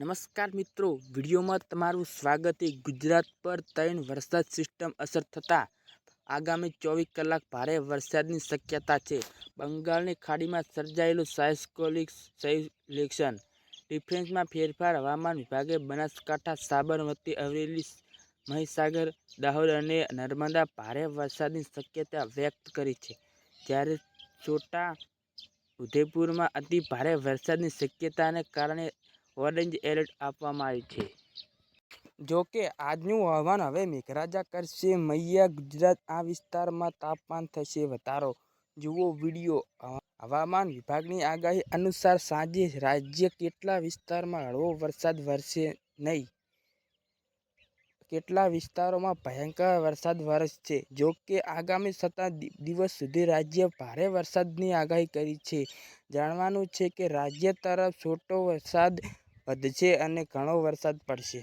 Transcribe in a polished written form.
નમસ્કાર મિત્રો, વિડીયોમાં તમારું સ્વાગત છે। ગુજરાત પર 3 વરસાદ સિસ્ટમ અસર થતાં આગામી 24 કલાક ભારે વરસાદની શક્યતા છે। બંગાળની ખાડીમાં સર્જાયેલું સાયક્લોનિક સર્ક્યુલેશન ડિફરન્સમાં ફેરફાર હવામાન વિભાગે બનાસકાંઠા, સાબરમતી, અરવલ્લી, મહીસાગર, દાહોદ અને નર્મદામાં ભારે વરસાદની શક્યતા વ્યક્ત કરી છે, જ્યારે છોટા ઉદેપુરમાં અતિ ભારે વરસાદની શક્યતાને કારણે ઓરેન્જ એલર્ટ આપવામાં આવ્યું છે। જો કે આજનું હવામાન હવે મેઘરાજા કરશે મૈયા ગુજરાત આ વિસ્તારમાં તાપમાન થશે વધારો, જુઓ વિડીયો। હવામાન વિભાગની આગાહી અનુસાર સાંજે રાજ્યના કેટલાક વિસ્તારોમાં હળવો વરસાદ વરસશે નહીં, કેટલાક વિસ્તારોમાં ભયંકર વરસાદ વરસશે। જો કે આગામી 7 દિવસ સુધી રાજ્યમાં ભારે વરસાદની આગાહી કરી છે। જાણવાનું છે કે રાજ્ય તરફ છૂટો વરસાદ વધશે અને ઘણો વરસાદ પડશે।